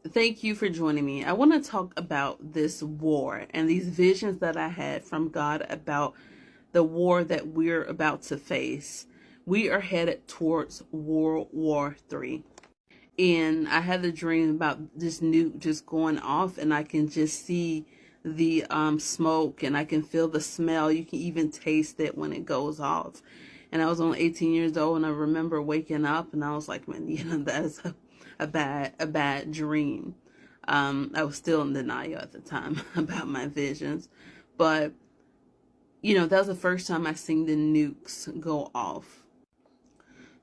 Thank you for joining me. I want to talk about this war and these visions that I had from God about the war that we're about to face. We are headed towards World War III. And I had a dream about this nuke just going off, and I can just see the smoke, and I can feel the smell. You can even taste it when it goes off. And I was only 18 years old, and I remember waking up, and I was like, man, that is a bad dream. I was still in denial at the time about my visions, but that was the first time I seen the nukes go off.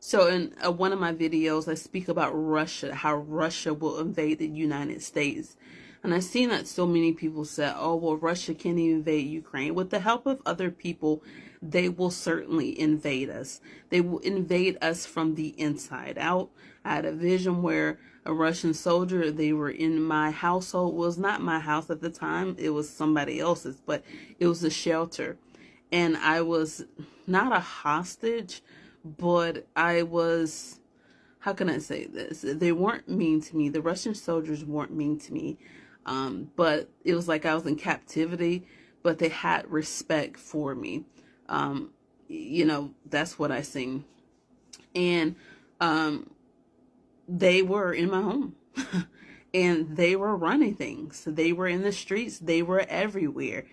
So in one of my videos, I speak about Russia, how Russia will invade the United States. And I've seen that so many people say, oh, well, Russia can't invade Ukraine. With the help of other people, they will certainly invade us. They will invade us from the inside out. I had a vision where a Russian soldier, they were in my household. It was not my house at the time. It was somebody else's, but it was a shelter. And I was not a hostage, but I was, how can I say this? They weren't mean to me. The Russian soldiers weren't mean to me. But it was like I was in captivity, but they had respect for me. That's what I seen. And they were in my home. And they were running things. They were in the streets. They were everywhere.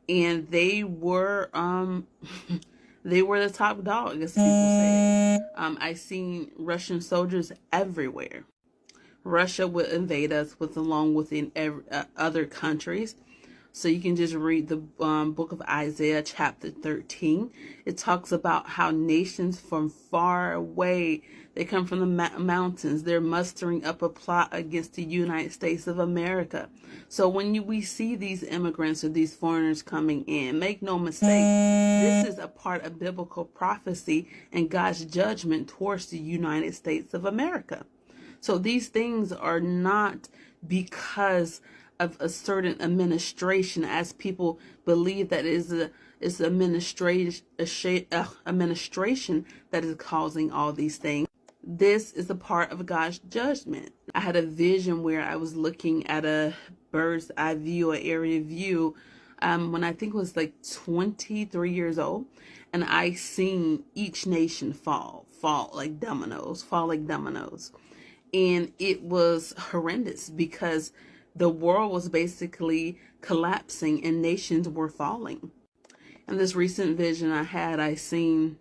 And they were they were the top dog, as people say. I seen Russian soldiers everywhere. Russia would invade us along with other countries. So you can just read the book of Isaiah chapter 13. It talks about how nations from far away, they come from the mountains. They're mustering up a plot against the United States of America. So when we see these immigrants or these foreigners coming in, make no mistake, this is a part of biblical prophecy and God's judgment towards the United States of America. So these things are not because of a certain administration, as people believe that it's administration that is causing all these things. This is a part of God's judgment. I had a vision where I was looking at a bird's eye view, an area view, when I think it was like 23 years old, and I seen each nation fall like dominoes, and it was horrendous because the world was basically collapsing and nations were falling. In this recent vision I seen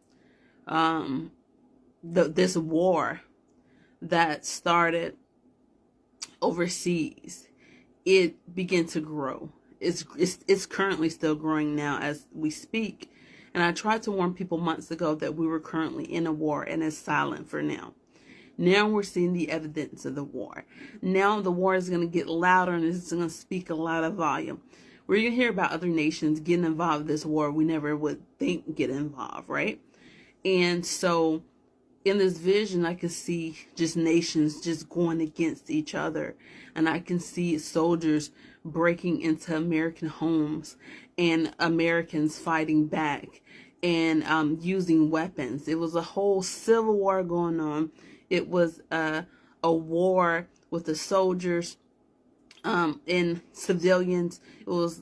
this war that started overseas. It began to grow. It's currently still growing now as we speak. And I tried to warn people months ago that we were currently in a war, and it's silent for now. Now we're seeing the evidence of the war. Now the war is going to get louder, and it's going to speak a lot of volume. We're going to hear about other nations getting involved in this war we never would think get involved, right? And so in this vision, I can see just nations just going against each other. And I can see soldiers breaking into American homes and Americans fighting back and using weapons. It was a whole civil war going on. It was a war with the soldiers and civilians. It was,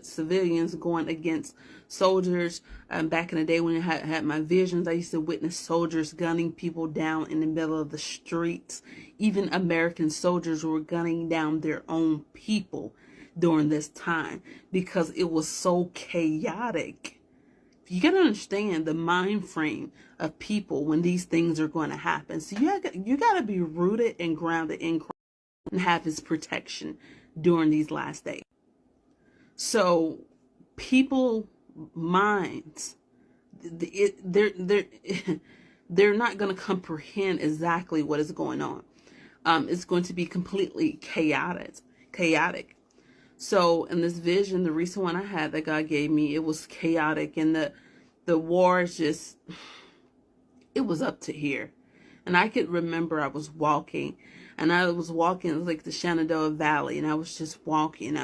civilians going against soldiers. Back in the day when I had my visions, I used to witness soldiers gunning people down in the middle of the streets. Even American soldiers were gunning down their own people during this time because it was so chaotic. You got to understand the mind frame of people when these things are going to happen. So you got to be rooted and grounded in Christ and have his protection during these last days. So people minds, they're not going to comprehend exactly what is going on. It's going to be completely chaotic. So in this vision, the recent one I had that God gave me, it was chaotic, and the war is just, it was up to here. And I could remember I was walking like the Shenandoah Valley, and I was just walking.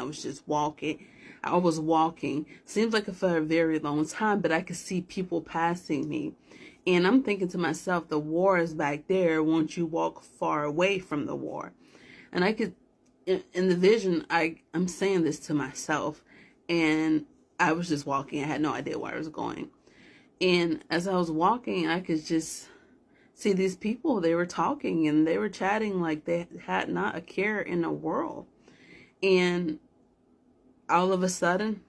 Seems like for a very long time, but I could see people passing me. And I'm thinking to myself, the war is back there. Won't you walk far away from the war? And I could, in the vision, I'm saying this to myself, and I was just walking. I had no idea where I was going. And as I was walking, I could just see these people. They were talking and they were chatting like they had not a care in the world. And all of a sudden,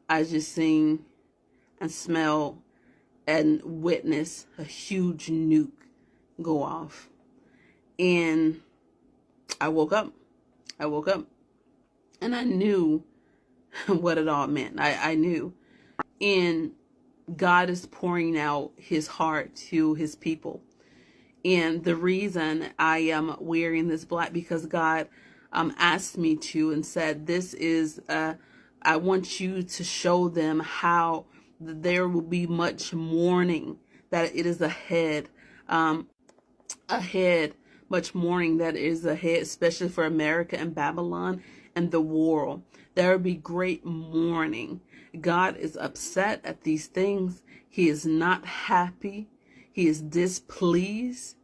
I just seen and smell and witness a huge nuke go off. And I woke up. And I knew what it all meant. I knew. And God is pouring out his heart to his people. And the reason I am wearing this black, because God asked me to and said, this is, I want you to show them how there will be much mourning, that it is ahead, much mourning that is ahead, especially for America and Babylon and the world. There will be great mourning. God is upset at these things. He is not happy. He is displeased.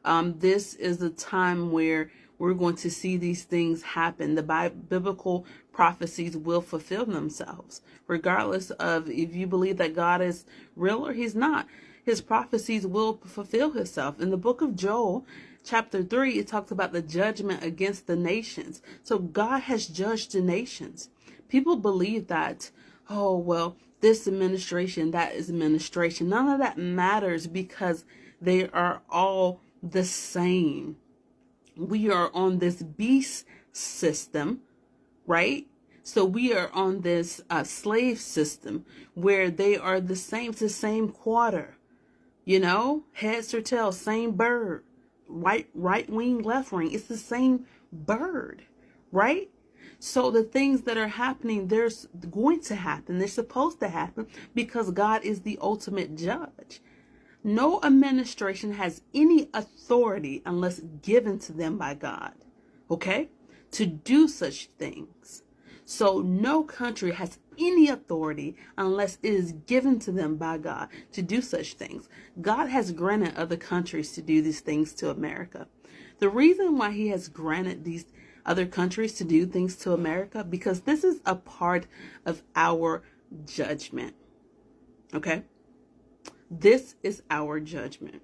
This is a time where we're going to see these things happen. The biblical prophecies will fulfill themselves, regardless of if you believe that God is real or he's not. His prophecies will fulfill himself. In the book of Joel, chapter 3, it talks about the judgment against the nations. So God has judged the nations. People believe that, oh, well, this administration, that is administration. None of that matters because they are all the same. We are on this beast system, right? So we are on this slave system where they are the same, it's the same quarter, heads or tails, same bird, right wing, left wing. It's the same bird, right? So the things that are happening, they're going to happen. They're supposed to happen because God is the ultimate judge. No administration has any authority unless given to them by God, okay, to do such things. So no country has any authority unless it is given to them by God to do such things. God has granted other countries to do these things to America. The reason why he has granted these other countries to do things to America, because this is a part of our judgment, okay? This is our judgment.